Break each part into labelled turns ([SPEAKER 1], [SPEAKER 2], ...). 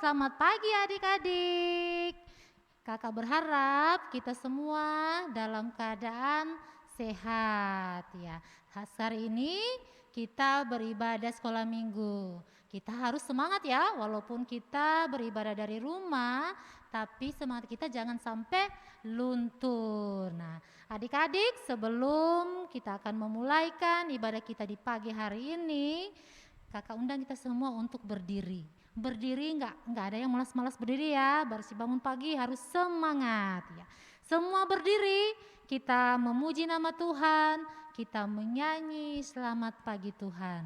[SPEAKER 1] selamat pagi adik-adik. Kakak berharap kita semua dalam keadaan sehat ya. Hari ini kita beribadah sekolah minggu. Kita harus semangat ya, walaupun kita beribadah dari rumah, tapi semangat kita jangan sampai luntur. Nah, adik-adik, sebelum kita akan memulaikan ibadah kita di pagi hari ini, kakak undang kita semua untuk berdiri. Berdiri nggak ada yang malas-malas berdiri ya. Baru bangun pagi harus semangat ya. Semua berdiri, kita memuji nama Tuhan, kita menyanyi selamat pagi Tuhan.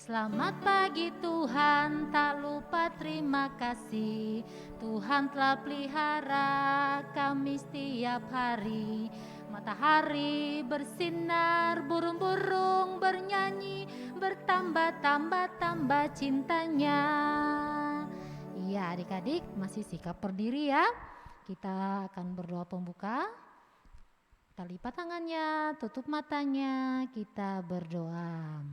[SPEAKER 1] Selamat pagi Tuhan, tak lupa terima kasih. Tuhan telah pelihara kami setiap hari. Matahari bersinar, burung-burung bernyanyi, bertambah-tambah cintanya. Iya adik-adik, masih sikap berdiri ya. Kita akan berdoa pembuka. Kita lipat tangannya, tutup matanya, kita berdoa.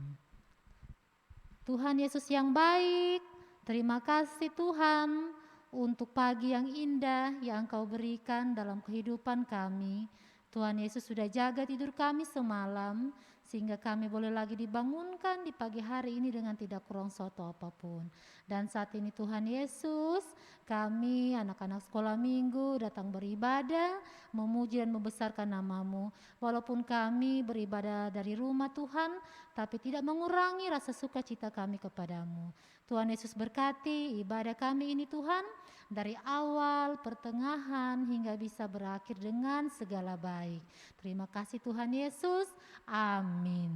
[SPEAKER 1] Tuhan Yesus yang baik, terima kasih Tuhan untuk pagi yang indah yang Engkau berikan dalam kehidupan kami. Tuhan Yesus sudah jaga tidur kami semalam, sehingga kami boleh lagi dibangunkan di pagi hari ini dengan tidak kurang suatu apapun. Dan saat ini Tuhan Yesus, kami anak-anak sekolah minggu datang beribadah, memuji dan membesarkan nama-Mu. Walaupun kami beribadah dari rumah Tuhan, tapi tidak mengurangi rasa sukacita kami kepadamu. Tuhan Yesus berkati ibadah kami ini Tuhan, dari awal, pertengahan, hingga bisa berakhir dengan segala baik. Terima kasih Tuhan Yesus, amin.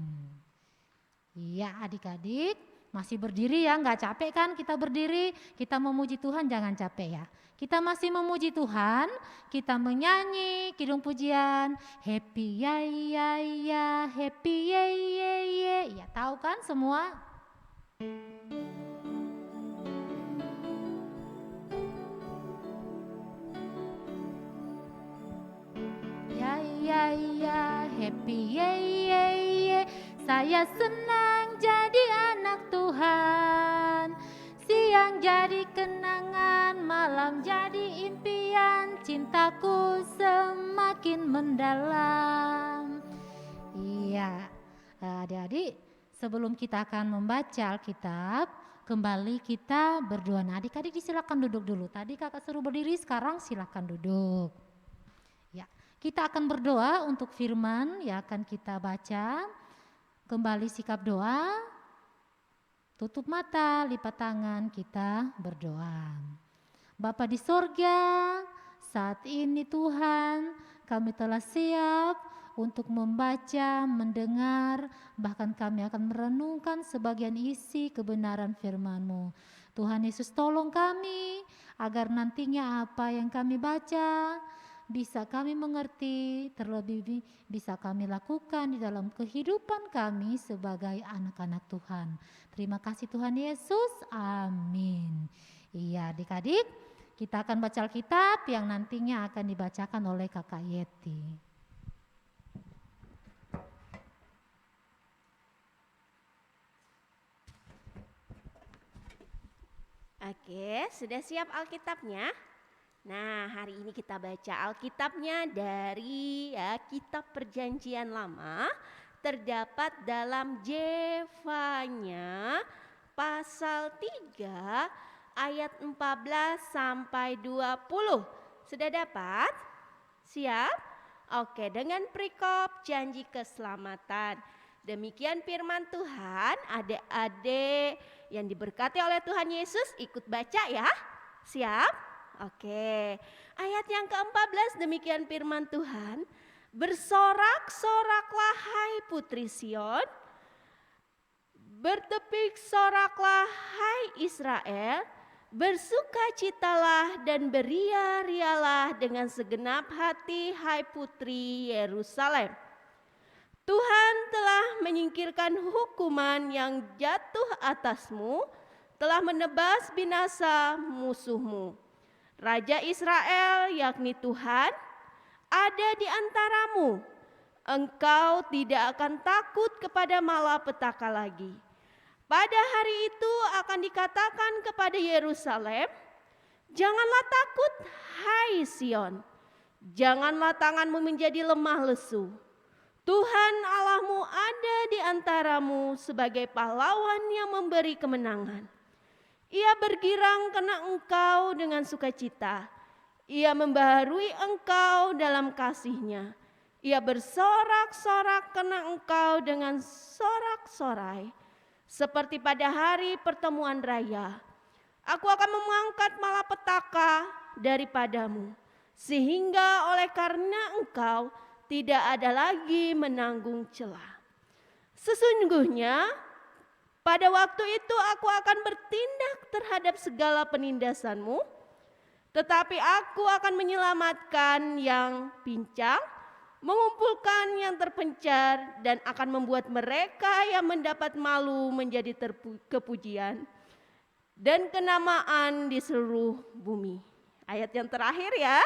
[SPEAKER 1] Iya adik-adik, masih berdiri ya, nggak capek kan kita berdiri, kita memuji Tuhan jangan capek ya. Kita masih memuji Tuhan, kita menyanyi kidung pujian, happy ya ya ya, happy ya ya ya, ya tahu kan semua? Ya ya ya, happy ya ya ya, saya senang jadi anak Tuhan. Siang jadi kenangan, malam jadi impian, cintaku semakin mendalam. Iya, adik-adik, sebelum kita akan membaca Alkitab, kembali kita berdoa. Nah, adik-adik silakan duduk dulu. Tadi kakak suruh berdiri, sekarang silakan duduk. Ya, kita akan berdoa untuk firman yang akan kita baca. Kembali sikap doa. Tutup mata, lipat tangan, kita berdoa. Bapa di sorga, saat ini Tuhan, kami telah siap untuk membaca, mendengar, bahkan kami akan merenungkan sebagian isi kebenaran firman-Mu. Tuhan Yesus tolong kami, agar nantinya apa yang kami baca, bisa kami mengerti, terlebih bisa kami lakukan di dalam kehidupan kami sebagai anak-anak Tuhan. Terima kasih Tuhan Yesus, amin. Iya adik-adik, kita akan baca Alkitab yang nantinya akan dibacakan oleh Kakak Yeti.
[SPEAKER 2] Oke, sudah siap Alkitabnya? Nah, hari ini kita baca Alkitabnya dari Kitab Perjanjian Lama, terdapat dalam Jefanya pasal 3 ayat 14 sampai 20. Sudah dapat? Siap? Oke, dengan perikop janji keselamatan. Demikian firman Tuhan, adik-adik yang diberkati oleh Tuhan Yesus ikut baca ya. Siap? Oke, ayat yang ke-14 demikian firman Tuhan. Bersorak-soraklah hai putri Sion, bertepik soraklah hai Israel, bersukacitalah dan beria-rialah dengan segenap hati hai putri Yerusalem. Tuhan telah menyingkirkan hukuman yang jatuh atasmu, telah menebas binasa musuhmu. Raja Israel yakni Tuhan ada di antaramu. Engkau tidak akan takut kepada malapetaka lagi. Pada hari itu akan dikatakan kepada Yerusalem, janganlah takut, hai Sion. Janganlah tanganmu menjadi lemah lesu. Tuhan Allahmu ada di antaramu sebagai pahlawan yang memberi kemenangan. Ia bergirang kena engkau dengan sukacita. Ia membaharui engkau dalam kasih-Nya. Ia bersorak-sorak kena engkau dengan sorak-sorai. Seperti pada hari pertemuan raya. Aku akan mengangkat malapetaka daripadamu. Sehingga oleh karena engkau tidak ada lagi menanggung celah. Sesungguhnya pada waktu itu aku akan bertindak terhadap segala penindasanmu, tetapi aku akan menyelamatkan yang pincang, mengumpulkan yang terpencar, dan akan membuat mereka yang mendapat malu menjadi kepujian dan kenamaan di seluruh bumi. Ayat yang terakhir ya.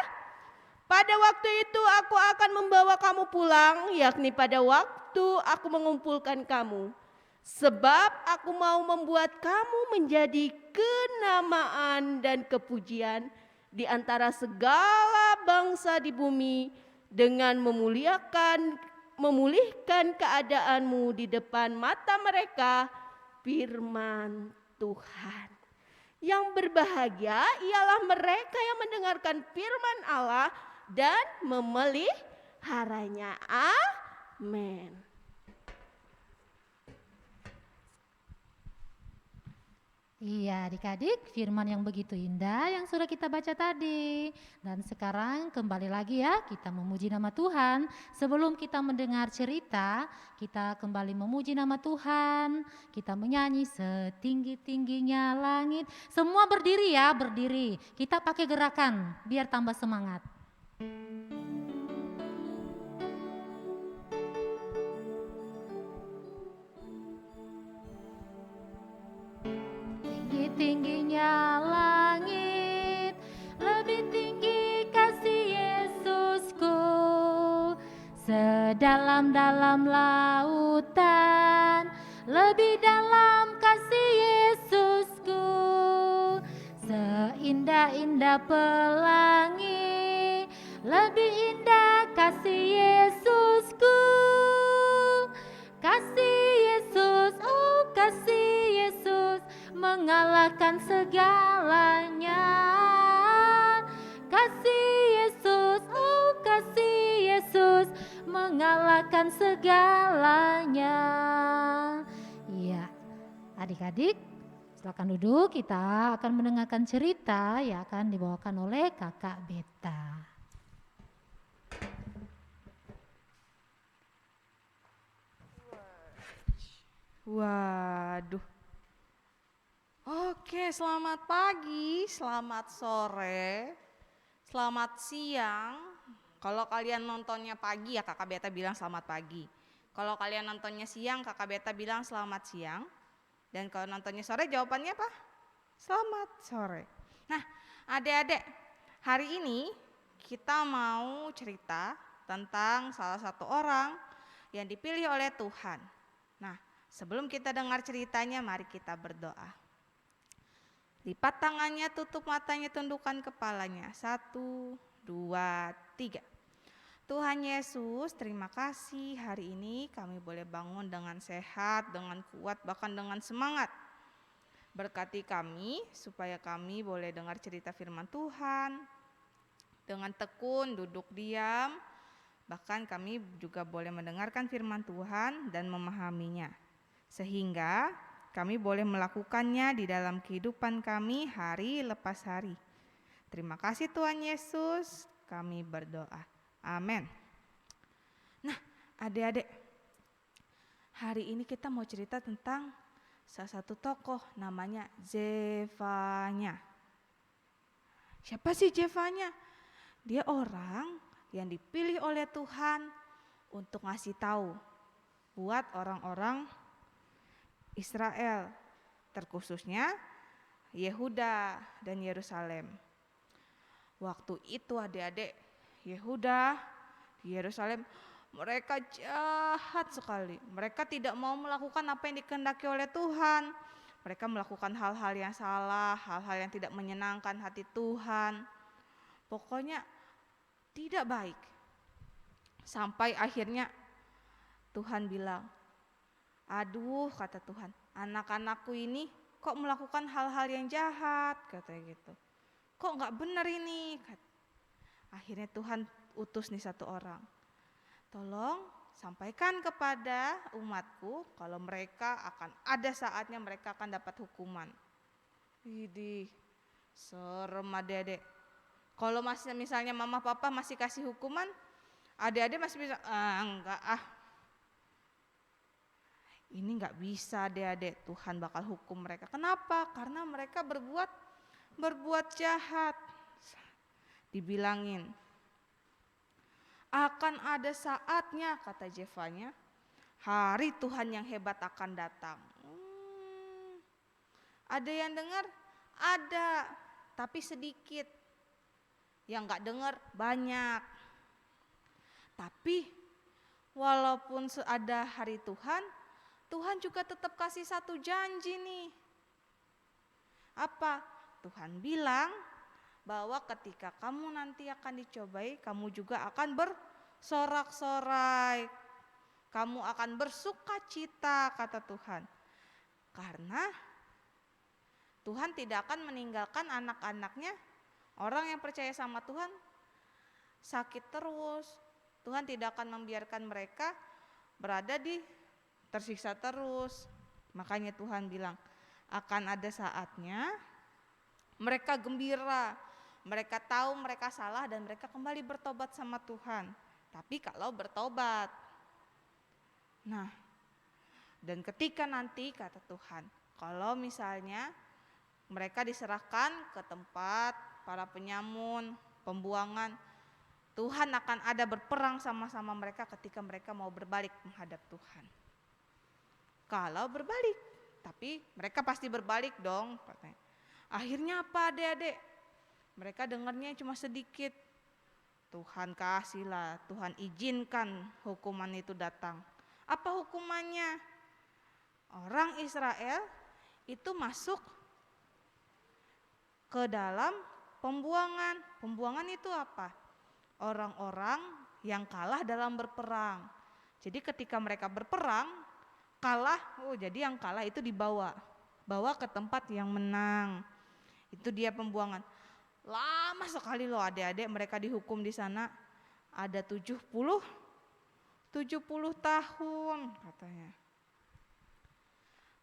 [SPEAKER 2] Pada waktu itu aku akan membawa kamu pulang, yakni pada waktu aku mengumpulkan kamu. Sebab aku mau membuat kamu menjadi kenamaan dan kepujian di antara segala bangsa di bumi dengan memulihkan keadaanmu di depan mata mereka, firman Tuhan. Yang berbahagia ialah mereka yang mendengarkan firman Allah dan memeliharanya. Amin.
[SPEAKER 1] Iya adik-adik, firman yang begitu indah yang sudah kita baca tadi. Dan sekarang kembali lagi ya, kita memuji nama Tuhan. Sebelum kita mendengar cerita, kita kembali memuji nama Tuhan. Kita menyanyi setinggi-tingginya langit. Semua berdiri ya, berdiri. Kita pakai gerakan biar tambah semangat. Tingginya langit, lebih tinggi kasih Yesusku. Sedalam-dalam lautan, lebih dalam kasih Yesusku. Seindah-indah pelangi, lebih indah kasih Yesusku. Kasih Yesus, oh kasih Yesus, mengalahkan segalanya. Kasih Yesus, oh kasih Yesus, mengalahkan segalanya. Iya, adik-adik silakan duduk, kita akan mendengarkan cerita yang akan dibawakan oleh Kakak Beta.
[SPEAKER 3] Waduh. Oke, selamat pagi, selamat sore, selamat siang. Kalau kalian nontonnya pagi ya Kakak Beta bilang selamat pagi. Kalau kalian nontonnya siang, Kakak Beta bilang selamat siang. Dan kalau nontonnya sore jawabannya apa? Selamat sore. Nah, adik-adik, hari ini kita mau cerita tentang salah satu orang yang dipilih oleh Tuhan. Nah, sebelum kita dengar ceritanya, mari kita berdoa. Lipat tangannya, tutup matanya, tundukkan kepalanya. 1, 2, 3. Tuhan Yesus, terima kasih hari ini kami boleh bangun dengan sehat, dengan kuat, bahkan dengan semangat. Berkati kami supaya kami boleh dengar cerita firman Tuhan dengan tekun, duduk diam. Bahkan kami juga boleh mendengarkan firman Tuhan dan memahaminya. Sehingga kami boleh melakukannya di dalam kehidupan kami hari lepas hari. Terima kasih Tuhan Yesus, kami berdoa. Amin. Nah, adik-adik, hari ini kita mau cerita tentang salah satu tokoh namanya Zefanya. Siapa sih Zefanya? Dia orang yang dipilih oleh Tuhan untuk ngasih tahu buat orang-orang Israel, terkhususnya Yehuda dan Yerusalem. Waktu itu adik-adik, Yehuda Yerusalem, mereka jahat sekali. Mereka tidak mau melakukan apa yang dikehendaki oleh Tuhan. Mereka melakukan hal-hal yang salah, hal-hal yang tidak menyenangkan hati Tuhan. Pokoknya tidak baik. Sampai akhirnya Tuhan bilang, aduh kata Tuhan, anak-anakku ini kok melakukan hal-hal yang jahat, katanya gitu. Kok gak benar ini? Akhirnya Tuhan utus nih satu orang. Tolong sampaikan kepada umatku kalau mereka akan ada saatnya mereka akan dapat hukuman. Widih, serem adik-adik. Kalau masih misalnya mama papa masih kasih hukuman, adik-adik masih bisa, enggak ini enggak bisa adik-adik, Tuhan bakal hukum mereka. Kenapa? Karena mereka berbuat jahat. Dibilangin, akan ada saatnya, kata Jefanya, hari Tuhan yang hebat akan datang. Ada yang dengar? Ada, tapi sedikit. Yang gak dengar banyak. Tapi walaupun ada hari Tuhan, Tuhan juga tetap kasih satu janji nih. Apa? Tuhan bilang bahwa ketika kamu nanti akan dicobai, kamu juga akan bersorak-sorai. Kamu akan bersuka cita, kata Tuhan. Karena Tuhan tidak akan meninggalkan anak-anaknya, orang yang percaya sama Tuhan, sakit terus. Tuhan tidak akan membiarkan mereka berada tersiksa terus. Makanya Tuhan bilang, akan ada saatnya mereka gembira, mereka tahu mereka salah dan mereka kembali bertobat sama Tuhan. Tapi kalau bertobat. Nah, dan ketika nanti kata Tuhan, kalau misalnya mereka diserahkan ke tempat para penyamun, pembuangan, Tuhan akan ada berperang sama-sama mereka ketika mereka mau berbalik menghadap Tuhan. Kalau berbalik, tapi mereka pasti berbalik dong, katanya. Akhirnya apa adik-adik? Mereka dengarnya cuma sedikit. Tuhan kasihlah, Tuhan izinkan hukuman itu datang. Apa hukumannya? Orang Israel itu masuk ke dalam pembuangan. Pembuangan itu apa? Orang-orang yang kalah dalam berperang. Jadi ketika mereka berperang, kalah, jadi yang kalah itu bawa ke tempat yang menang. Itu dia pembuangan. Lama sekali loh adik-adik mereka dihukum di sana. Ada 70 tahun katanya.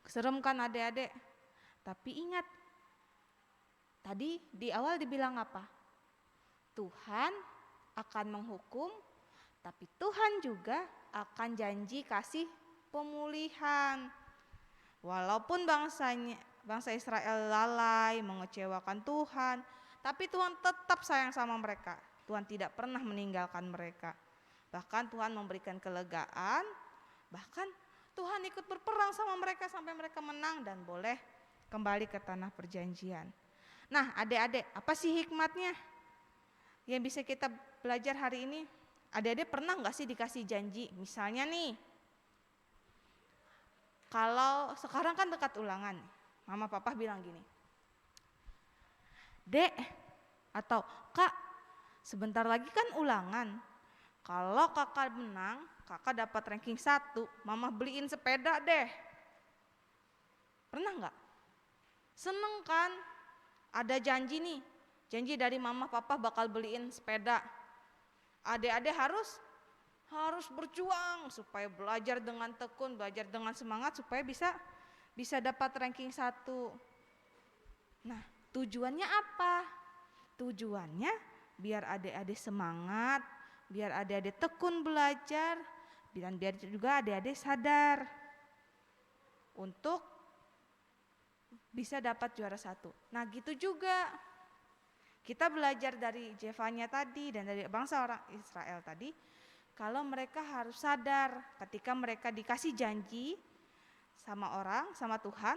[SPEAKER 3] Serem kan adik-adik? Tapi ingat, tadi di awal dibilang apa? Tuhan akan menghukum, tapi Tuhan juga akan janji kasih pemulihan. Walaupun bangsa Israel lalai, mengecewakan Tuhan, tapi Tuhan tetap sayang sama mereka. Tuhan tidak pernah meninggalkan mereka. Bahkan Tuhan memberikan kelegaan, bahkan Tuhan ikut berperang sama mereka sampai mereka menang dan boleh kembali ke tanah perjanjian. Nah adik-adik, apa sih hikmatnya yang bisa kita belajar hari ini? Adik-adik pernah gak sih dikasih janji? Misalnya nih, kalau sekarang kan dekat ulangan, mama papa bilang gini, Dek atau Kak, sebentar lagi kan ulangan. Kalau kakak menang, kakak dapat ranking 1, mama beliin sepeda deh. Pernah gak? Seneng kan? Ada janji nih, janji dari mama papa bakal beliin sepeda. Adik-adik harus berjuang supaya belajar dengan tekun, belajar dengan semangat supaya bisa dapat ranking 1. Nah, tujuannya apa? Tujuannya biar adik-adik semangat, biar adik-adik tekun belajar, dan biar juga adik-adik sadar untuk bisa dapat juara 1. Nah, gitu juga kita belajar dari Jefanya tadi dan dari bangsa orang Israel tadi, kalau mereka harus sadar ketika mereka dikasih janji sama Tuhan,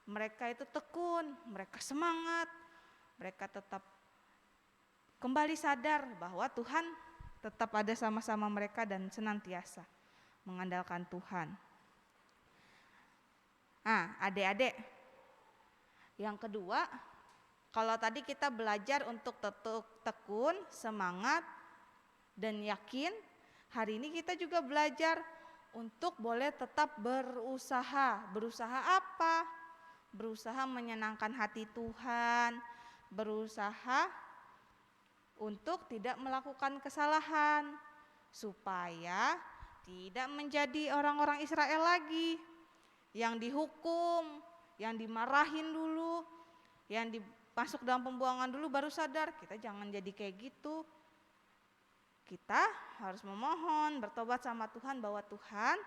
[SPEAKER 3] mereka itu tekun, mereka semangat, mereka tetap kembali sadar bahwa Tuhan tetap ada sama-sama mereka dan senantiasa mengandalkan Tuhan. Adik-adik, yang kedua, kalau tadi kita belajar untuk tekun, semangat, dan yakin, hari ini kita juga belajar untuk boleh tetap berusaha. Berusaha apa? Berusaha menyenangkan hati Tuhan, berusaha untuk tidak melakukan kesalahan, supaya tidak menjadi orang-orang Israel lagi yang dihukum, yang dimarahin dulu, yang masuk dalam pembuangan dulu baru sadar. Kita jangan jadi kayak gitu. Kita harus memohon, bertobat sama Tuhan bahwa Tuhan,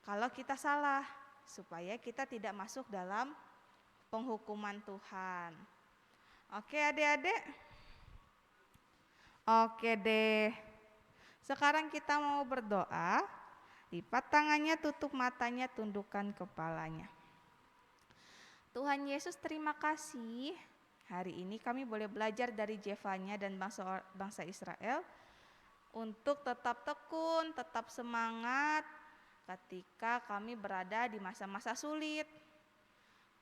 [SPEAKER 3] kalau kita salah, supaya kita tidak masuk dalam penghukuman Tuhan. Oke adik-adik? Oke deh. Sekarang kita mau berdoa. Lipat tangannya, tutup matanya, tundukkan kepalanya. Tuhan Yesus, terima kasih. Hari ini kami boleh belajar dari Jefanya dan bangsa Israel untuk tetap tekun, tetap semangat ketika kami berada di masa-masa sulit.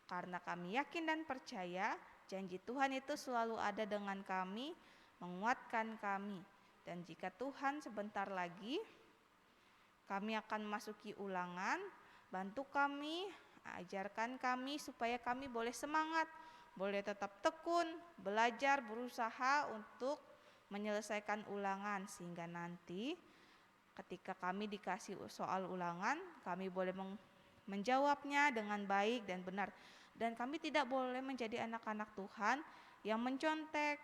[SPEAKER 3] Karena kami yakin dan percaya janji Tuhan itu selalu ada dengan kami, menguatkan kami. Dan jika Tuhan sebentar lagi kami akan memasuki ulangan, bantu kami, ajarkan kami supaya kami boleh semangat, boleh tetap tekun, belajar, berusaha untuk menyelesaikan ulangan. Sehingga nanti ketika kami dikasih soal ulangan, kami boleh menjawabnya dengan baik dan benar. Dan kami tidak boleh menjadi anak-anak Tuhan yang mencontek.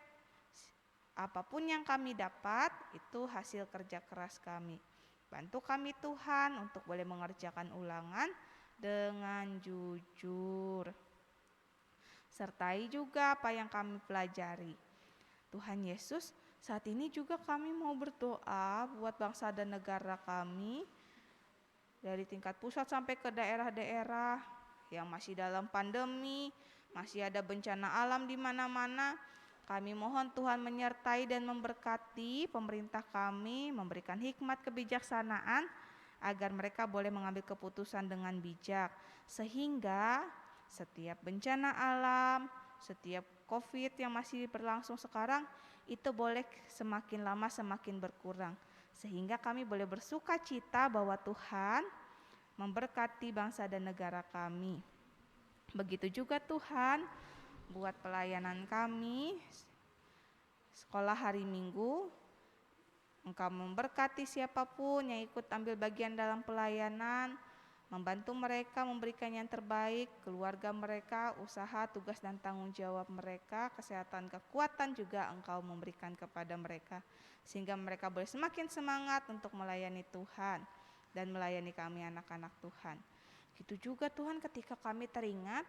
[SPEAKER 3] Apapun yang kami dapat, itu hasil kerja keras kami. Bantu kami Tuhan untuk boleh mengerjakan ulangan dengan jujur. Sertai juga apa yang kami pelajari. Tuhan Yesus, saat ini juga kami mau berdoa buat bangsa dan negara kami, dari tingkat pusat sampai ke daerah-daerah yang masih dalam pandemi, masih ada bencana alam di mana-mana. Kami mohon Tuhan menyertai dan memberkati pemerintah kami, memberikan hikmat kebijaksanaan agar mereka boleh mengambil keputusan dengan bijak, sehingga setiap bencana alam, setiap COVID yang masih berlangsung sekarang itu boleh semakin lama semakin berkurang, sehingga kami boleh bersuka cita bahwa Tuhan memberkati bangsa dan negara kami. Begitu juga Tuhan buat pelayanan kami, sekolah hari Minggu. Engkau memberkati siapapun yang ikut ambil bagian dalam pelayanan, membantu mereka memberikan yang terbaik, keluarga mereka, usaha, tugas dan tanggung jawab mereka, kesehatan, kekuatan juga Engkau memberikan kepada mereka, sehingga mereka boleh semakin semangat untuk melayani Tuhan dan melayani kami anak-anak Tuhan. Gitu juga Tuhan ketika kami teringat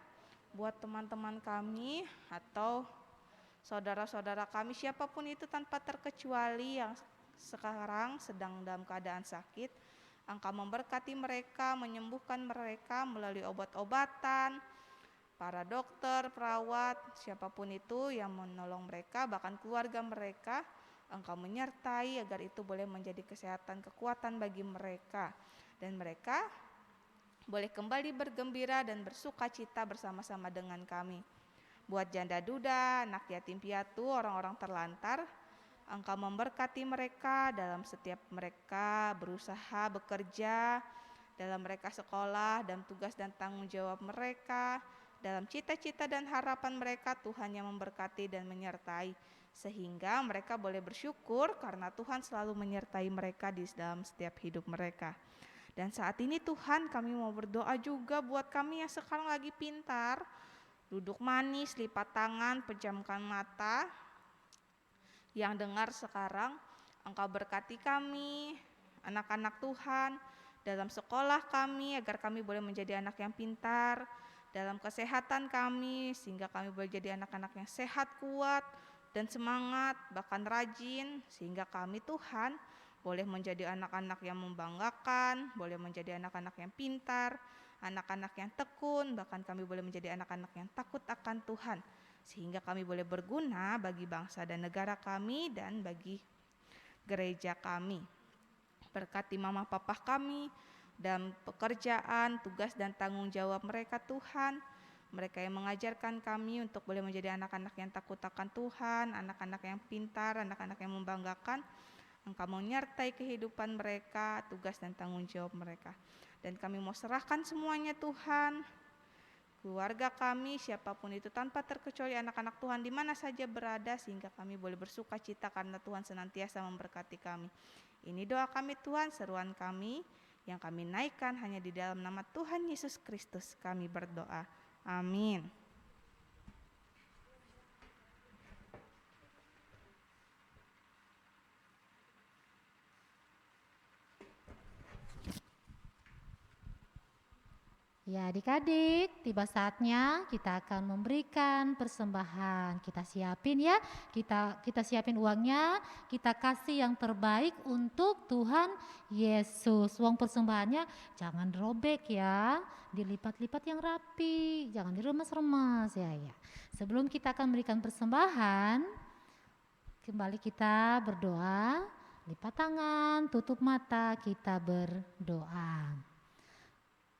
[SPEAKER 3] buat teman-teman kami atau saudara-saudara kami, siapapun itu tanpa terkecuali yang sekarang sedang dalam keadaan sakit, Engkau memberkati mereka, menyembuhkan mereka melalui obat-obatan, para dokter, perawat, siapapun itu yang menolong mereka, bahkan keluarga mereka, Engkau menyertai agar itu boleh menjadi kesehatan, kekuatan bagi mereka, dan mereka boleh kembali bergembira dan bersuka cita bersama-sama dengan kami. Buat janda duda, anak yatim piatu, orang-orang terlantar, Engkau memberkati mereka dalam setiap mereka berusaha bekerja, dalam mereka sekolah dan tugas dan tanggung jawab mereka, dalam cita-cita dan harapan mereka. Tuhan yang memberkati dan menyertai, sehingga mereka boleh bersyukur karena Tuhan selalu menyertai mereka di dalam setiap hidup mereka. Dan saat ini Tuhan, kami mau berdoa juga buat kami yang sekarang lagi pintar, duduk manis, lipat tangan, pejamkan mata. Yang dengar sekarang, Engkau berkati kami, anak-anak Tuhan, dalam sekolah kami agar kami boleh menjadi anak yang pintar, dalam kesehatan kami sehingga kami boleh jadi anak-anak yang sehat, kuat, dan semangat, bahkan rajin, sehingga kami Tuhan boleh menjadi anak-anak yang membanggakan, boleh menjadi anak-anak yang pintar, anak-anak yang tekun, bahkan kami boleh menjadi anak-anak yang takut akan Tuhan, sehingga kami boleh berguna bagi bangsa dan negara kami dan bagi gereja kami. Berkati mama papa kami dan pekerjaan, tugas dan tanggung jawab mereka Tuhan. Mereka yang mengajarkan kami untuk boleh menjadi anak-anak yang takut akan Tuhan, anak-anak yang pintar, anak-anak yang membanggakan. Engkau menyertai kehidupan mereka, tugas dan tanggung jawab mereka. Dan kami mau serahkan semuanya Tuhan. Keluarga kami, siapapun itu tanpa terkecuali anak-anak Tuhan di mana saja berada, sehingga kami boleh bersuka cita karena Tuhan senantiasa memberkati kami. Ini doa kami Tuhan, seruan kami yang kami naikkan hanya di dalam nama Tuhan Yesus Kristus kami berdoa. Amin.
[SPEAKER 1] Ya adik-adik, tiba saatnya kita akan memberikan persembahan. Kita siapin ya, kita siapin uangnya, kita kasih yang terbaik untuk Tuhan Yesus. Uang persembahannya jangan robek ya, dilipat-lipat yang rapi, jangan diremas-remas ya. Sebelum kita akan memberikan persembahan, kembali kita berdoa, lipat tangan, tutup mata, kita berdoa.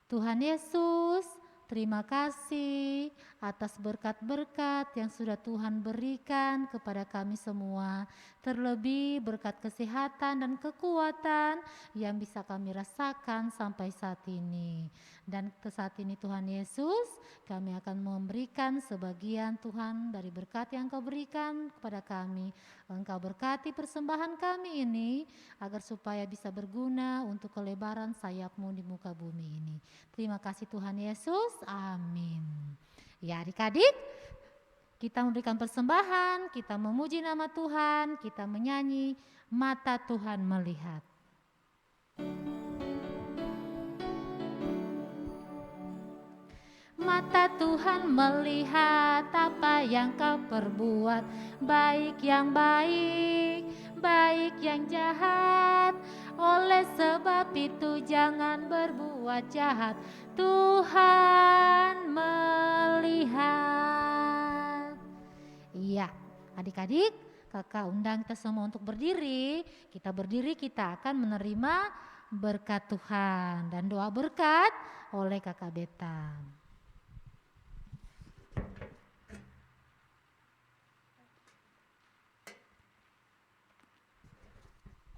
[SPEAKER 1] Tuhan Yesus, terima kasih atas berkat-berkat yang sudah Tuhan berikan kepada kami semua. Terlebih berkat kesehatan dan kekuatan yang bisa kami rasakan sampai saat ini. Dan ke saat ini Tuhan Yesus, kami akan memberikan sebagian Tuhan dari berkat yang Engkau berikan kepada kami. Engkau berkati persembahan kami ini agar supaya bisa berguna untuk kelebaran sayap-Mu di muka bumi ini. Terima kasih Tuhan Yesus, amin. Ya adik-adik, kita memberikan persembahan, kita memuji nama Tuhan, kita menyanyi Mata Tuhan Melihat. Mata Tuhan melihat apa yang kau perbuat, baik yang baik, baik yang jahat. Oleh sebab itu jangan berbuat jahat, Tuhan melihat. Iya, adik-adik, kakak undang kita semua untuk berdiri. Kita berdiri, kita akan menerima berkat Tuhan dan doa berkat oleh kakak Beta.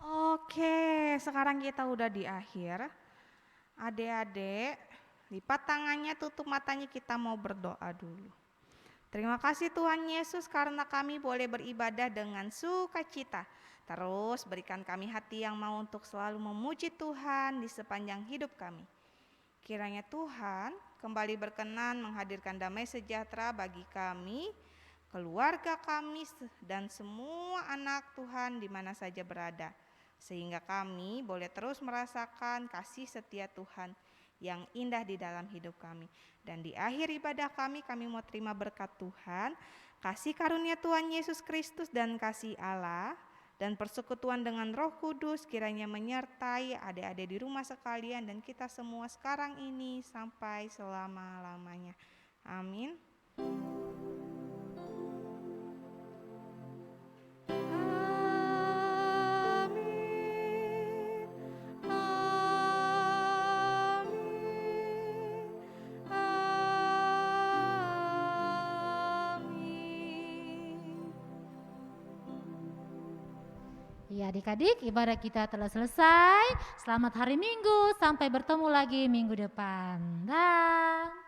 [SPEAKER 3] Oke, sekarang kita udah di akhir. Adik-adik, lipat tangannya, tutup matanya, kita mau berdoa dulu. Terima kasih Tuhan Yesus karena kami boleh beribadah dengan sukacita. Terus berikan kami hati yang mau untuk selalu memuji Tuhan di sepanjang hidup kami. Kiranya Tuhan kembali berkenan menghadirkan damai sejahtera bagi kami, keluarga kami, dan semua anak Tuhan di mana saja berada. Sehingga kami boleh terus merasakan kasih setia Tuhan yang indah di dalam hidup kami. Dan di akhir ibadah kami mau terima berkat Tuhan, kasih karunia Tuhan Yesus Kristus dan kasih Allah dan persekutuan dengan Roh Kudus kiranya menyertai adik-adik di rumah sekalian dan kita semua sekarang ini sampai selama-lamanya. Amin.
[SPEAKER 1] Ya adik-adik, ibadah kita telah selesai. Selamat hari Minggu, sampai bertemu lagi minggu depan. Dah.